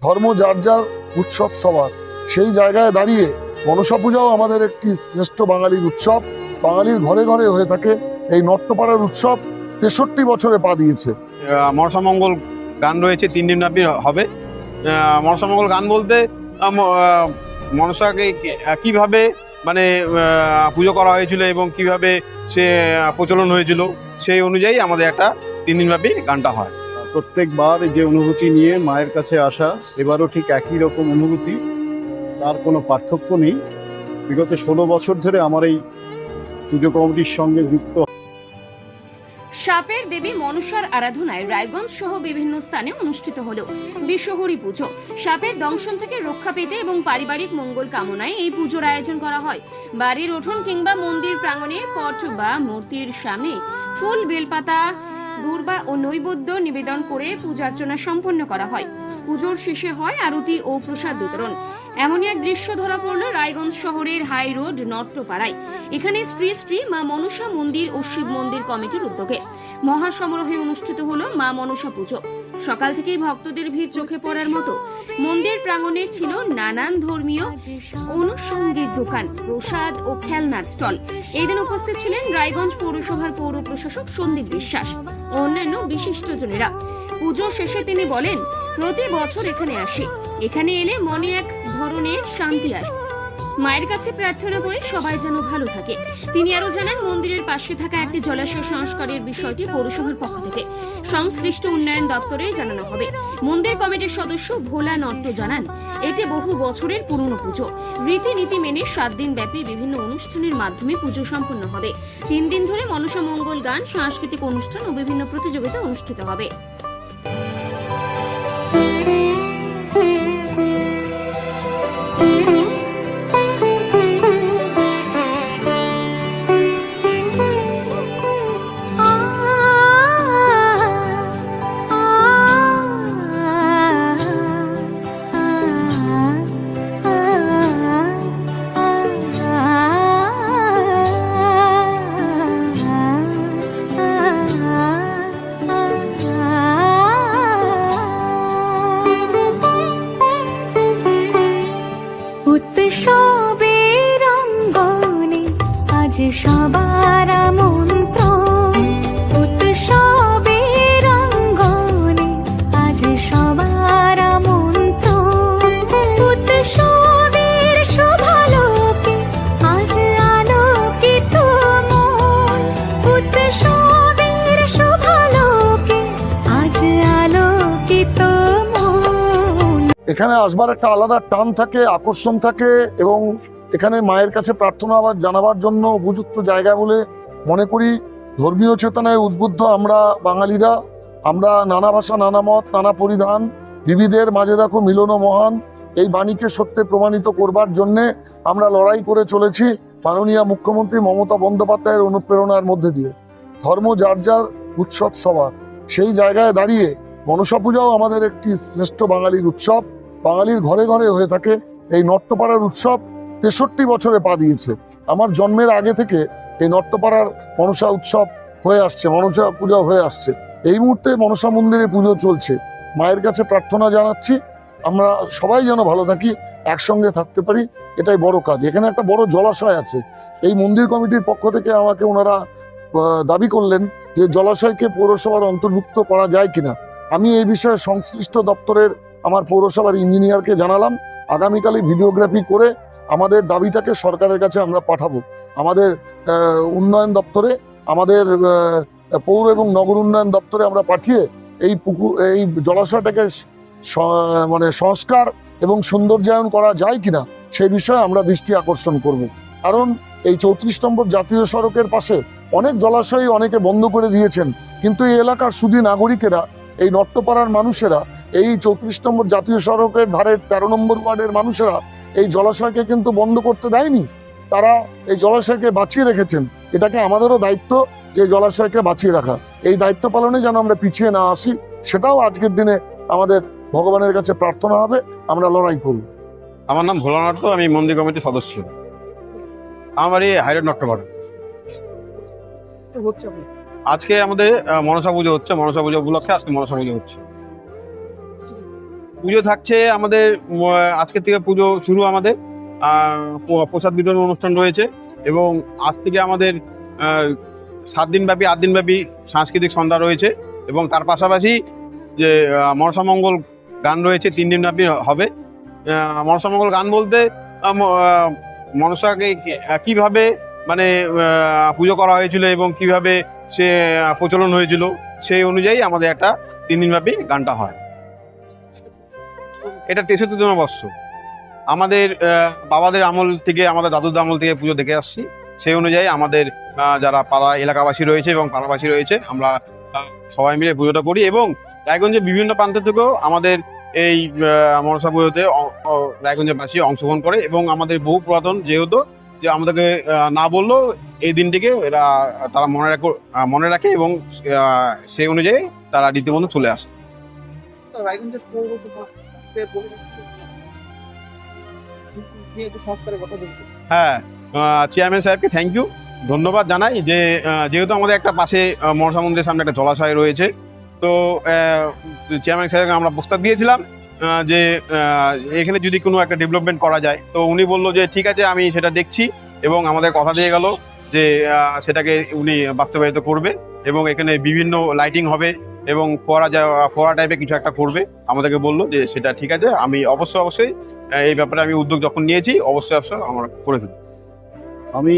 ধর্ম যার যার, উৎসব সবার। সেই জায়গায় দাঁড়িয়ে মনসা পূজাও আমাদের একটি শ্রেষ্ঠ বাঙালির উৎসব। বাঙালির ঘরে ঘরে হয়ে থাকে এই নট্যপাড়ার উৎসব। 63 বছরে পা দিয়েছে। মনসামঙ্গল গান রয়েছে, 3 দিন ব্যাপী হবে। মনসামঙ্গল গান বলতে মনসাকে কিভাবে মানে পুজো করা হয়েছিল এবং কিভাবে সে প্রচলন হয়েছিল সেই অনুযায়ী আমাদের একটা 3 দিন ব্যাপী গানটা হয়। প্রত্যেকবার যে অনুভূতি নিয়ে মায়ের কাছে আসা, এবারও ঠিক একই রকম অনুভূতি, তার কোনো পার্থক্য নেই। বিগত 16 বছর ধরে আমার এই পুজো কমিটির সঙ্গে যুক্ত। সাপের দেবী মনসার আরাধনায় রায়গঞ্জ সহ বিভিন্ন স্থানে অনুষ্ঠিত হলো বিশ্বহরি পুজো। সাপের দংশন থেকে রক্ষা পেতে এবং পারিবারিক মঙ্গল কামনায় এই পুজোর আয়োজন করা হয়। বাড়ির উঠোন কিংবা মন্দির প্রাঙ্গণে পট বা মূর্তির সামনে ফুল, বেলপাতা, দূর্বা ও নৈবেদ্য নিবেদন করে পূজার্চনা সম্পন্ন করা হয়। পুজোর শেষে হয় আরতি ও প্রসাদ বিতরণ। এমনই এক দৃশ্য ধরা পড়ল রায়গঞ্জ শহরের হাই রোড নট্যপাড়ায়। এখানে শ্রী শ্রী মা মনসা মন্দির ও শিব মন্দির কমিটির উদ্যোগে মহাসমারোহে অনুষ্ঠিত হলো মা মনসা পুজো। সকাল থেকেই ভক্তদের ভিড় চোখে পড়ার মতো। মন্দির প্রাঙ্গণে ছিল নানান ধর্মীয় অনুষঙ্গিক দোকান, প্রসাদ ও খেলনার স্টল। এই দিন উপস্থিত ছিলেন রায়গঞ্জ পৌরসভার পৌর প্রশাসক সন্দীপ বিশ্বাস ও অন্যান্য বিশিষ্টজনেরা। পুজো শেষে তিনি বলেন, প্রতি বছর এখানে আসি, এখানে এলে মনে এক ধরনের শান্তি আসে। মায়ের কাছে প্রার্থনা করে সবাই যেন ভালো থাকে। তিনি আরো জানান, মন্দিরের পাশে থাকা একটি জলাশয় সংস্কারের বিষয়টি পৌরসভার পক্ষ থেকে সংশ্লিষ্ট উন্নয়ন দপ্তরে জানানো হবে। মন্দির কমিটির সদস্য ভোলা নট্য জানান, এটি বহু বছরের পুরনো পুজো। রীতিনীতি মেনে 7 দিন ব্যাপী বিভিন্ন অনুষ্ঠানের মাধ্যমে পুজো সম্পন্ন হবে। 3 দিন ধরে মনসা মঙ্গল গান, সাংস্কৃতিক অনুষ্ঠান ও বিভিন্ন প্রতিযোগিতা অনুষ্ঠিত হবে। উৎসবের অঙ্গনে আজ সবার আমন্ত্রণ। উৎসবের অঙ্গনে আজ সবার আমন্ত্রণ। উৎসবের শোভালোকে আজ আলোকিত মন। উৎসবের শোভালোকে আজ আলোকিত মন। এখানে আসবার একটা আলাদা টান থাকে, আকর্ষণ থাকে এবং এখানে মায়ের কাছে প্রার্থনা আবার জানাবার জন্য উপযুক্ত জায়গা বলে মনে করি। ধর্মীয় চেতনায় উদ্বুদ্ধ আমরা বাঙালিরা, আমরা নানা ভাষা, নানা মত, নানা পরিধান, বিবিধের মাঝে দেখো মিলন মহান, এই বাণীকে সত্যে প্রমাণিত করবার জন্যে আমরা লড়াই করে চলেছি মাননীয় মুখ্যমন্ত্রী মমতা বন্দ্যোপাধ্যায়ের অনুপ্রেরণার মধ্যে দিয়ে। ধর্ম যার যার, উৎসব সবার। সেই জায়গায় দাঁড়িয়ে মনসা পূজাও আমাদের একটি শ্রেষ্ঠ বাঙালির উৎসব। বাঙালির ঘরে ঘরে হয়ে থাকে এই নট্যপাড়ার উৎসব। 63 বছরে পা দিয়েছে। আমার জন্মের আগে থেকে এই নট্যপাড়ার মনসা উৎসব হয়ে আসছে, মনসা পূজা হয়ে আসছে। এই মুহূর্তে মনসা মন্দিরে পুজো চলছে। মায়ের কাছে প্রার্থনা জানাচ্ছি আমরা সবাই যেন ভালো থাকি, একসঙ্গে থাকতে পারি, এটাই বড় কাজ। এখানে একটা বড় জলাশয় আছে। এই মন্দির কমিটির পক্ষ থেকে আমাকে ওনারা দাবি করলেন যে জলাশয়কে পৌরসভার অন্তর্ভুক্ত করা যায় কিনা। আমি এই বিষয়ে সংশ্লিষ্ট দপ্তরের আমার পৌরসভার ইঞ্জিনিয়ারকে জানালাম। আগামীকালই ভিডিওগ্রাফি করে আমাদের দাবিটাকে সরকারের কাছে আমরা পাঠাবো। আমাদের উন্নয়ন দপ্তরে, আমাদের পৌর এবং নগর উন্নয়ন দপ্তরে আমরা পাঠিয়ে এই জলাশয়টাকে মানে সংস্কার এবং সৌন্দর্যায়ন করা যায় কিনা সেই বিষয়ে আমরা দৃষ্টি আকর্ষণ করব। কারণ এই 34 নম্বর জাতীয় সড়কের পাশে অনেক জলাশয় অনেকে বন্ধ করে দিয়েছেন, কিন্তু এই এলাকার সুধী নাগরিকেরা, এই নট্যপাড়ার মানুষেরা, এই 34 নম্বর জাতীয় সড়কের ধারের 13 নম্বর ওয়ার্ডের মানুষেরা এই জলাশয়কে কিন্তু বন্ধ করতে দেয়নি। তারা এই জলাশয়কে বাঁচিয়ে রেখেছেন। এটাকে আমাদেরও দায়িত্ব যে জলাশয়কে বাঁচিয়ে রাখা। এই দায়িত্ব পালনে যেন আমরা পিছিয়ে না আসি, সেটাও আজকের দিনে আমাদের ভগবানের কাছে প্রার্থনা হবে, আমরা লড়াই করব। আমার নাম ভোলা নট্য, আমি মন্দির কমিটির সদস্য। আমার এই হাইরোড নট্যপাড়া। আজকে আমাদের মনসা পুজো হচ্ছে, মনসা পুজো উপলক্ষে আজকে মনসা পুজো হচ্ছে। পুজো থাকছে আমাদের আজকের থেকে পুজো শুরু আমাদের প্রসাদ বিতরণ অনুষ্ঠান রয়েছে এবং আজ থেকে আমাদের 7 দিন ব্যাপী 8 দিন ব্যাপী সাংস্কৃতিক সন্ধ্যা রয়েছে এবং তার পাশাপাশি যে মনসামঙ্গল গান রয়েছে 3 দিন ব্যাপী হবে। মনসামঙ্গল গান বলতে মনসাকে কিভাবে মানে পুজো করা হয়েছিল এবং কিভাবে সে প্রচলন হয়েছিল সেই অনুযায়ী আমাদের একটা 3 দিন ব্যাপী গানটা হয়। এটা 63তম বর্ষ। আমাদের বাবাদের আমল থেকে, আমাদের দাদুর আমল থেকে পুজো দেখে আসছি। সেই অনুযায়ী আমাদের যারা পাড়া এলাকাবাসী রয়েছে এবং পাড়াবাসী রয়েছে আমরা সবাই মিলে পুজোটা করি এবং রায়গঞ্জের বিভিন্ন প্রান্ত থেকেও আমাদের এই মনসা পুজোতে রায়গঞ্জের বাসী অংশগ্রহণ করে এবং আমাদের বহু পুরাতন যেহেতু যে আমাদেরকে না বললেও এই দিনটিকে এরা তারা মনে রাখে এবং সেই অনুযায়ী তারা রীতিমতো চলে আসে। হ্যাঁ, চেয়ারম্যান সাহেবকে থ্যাংক ইউ, ধন্যবাদ জানাই যে যেহেতু আমাদের একটা পাশে মনসা মন্দিরের সামনে একটা জলাশয় রয়েছে, তো চেয়ারম্যান সাহেবকে আমরা প্রস্তাব দিয়েছিলাম যে এখানে যদি কোনো একটা ডেভেলপমেন্ট করা যায়, তো উনি বললো যে ঠিক আছে আমি সেটা দেখছি এবং আমাদের কথা দিয়ে গেল যে সেটাকে উনি বাস্তবায়িত করবে এবং এখানে বিভিন্ন লাইটিং হবে এবং ফোয়ারা টাইপের কিছু একটা করবে। আমাদেরকে বললো যে সেটা ঠিক আছে, আমি অবশ্যই এই ব্যাপারে আমি উদ্যোগ যখন নিয়েছি অবশ্যই আমরা করে দেবো। আমি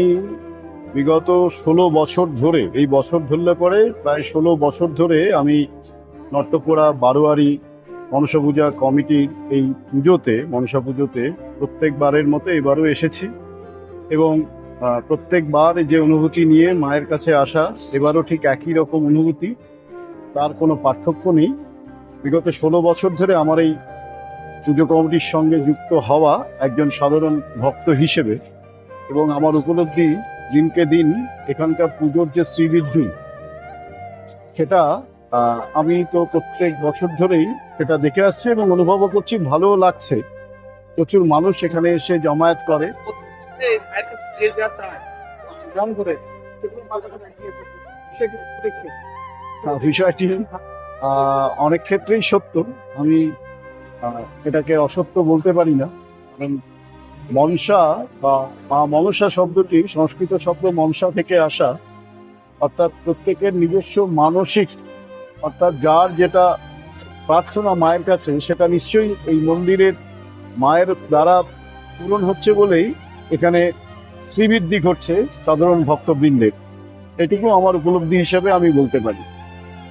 বিগত 16 বছর ধরে, এই বছর ধরলে পরে প্রায় 16 বছর ধরে আমি নট্টপুরা বারোয়ারি মনসা পূজা কমিটির এই পুজোতে, মনসা পুজোতে প্রত্যেকবারের মতো এবারও এসেছি এবং প্রত্যেকবার যে অনুভূতি নিয়ে মায়ের কাছে আসা, এবারও ঠিক একই রকম অনুভূতি, তার কোনো পার্থক্য নেই। বিগত 16 বছর ধরে আমার এই পুজো কমিটির সঙ্গে যুক্ত হওয়া একজন সাধারণ ভক্ত হিসেবে এবং আমার উপলব্ধি দিনকে দিন এখানকার পুজোর যে শ্রীবৃদ্ধি, সেটা আমি তো প্রত্যেক বছর ধরেই সেটা দেখে আসছি এবং অনুভবও করছি, ভালোও লাগছে। প্রচুর মানুষ এখানে এসে জমায়েত করে। বিষয়টি অনেক ক্ষেত্রেই সত্য, আমি এটাকে অসত্য বলতে পারি না। কারণ মনসা বা মা মনসা শব্দটি সংস্কৃত শব্দ মনসা থেকে আসা, অর্থাৎ প্রত্যেকের নিজস্ব মানসিক, অর্থাৎ যার যেটা প্রার্থনা মায়ের কাছে সেটা নিশ্চয়ই এই মন্দিরের মায়ের দ্বারা পূরণ হচ্ছে বলেই এখানে শ্রীবৃদ্ধি ঘটছে সাধারণ ভক্তবৃন্দের। এটুকু আমার উপলব্ধি হিসেবে আমি বলতে পারি।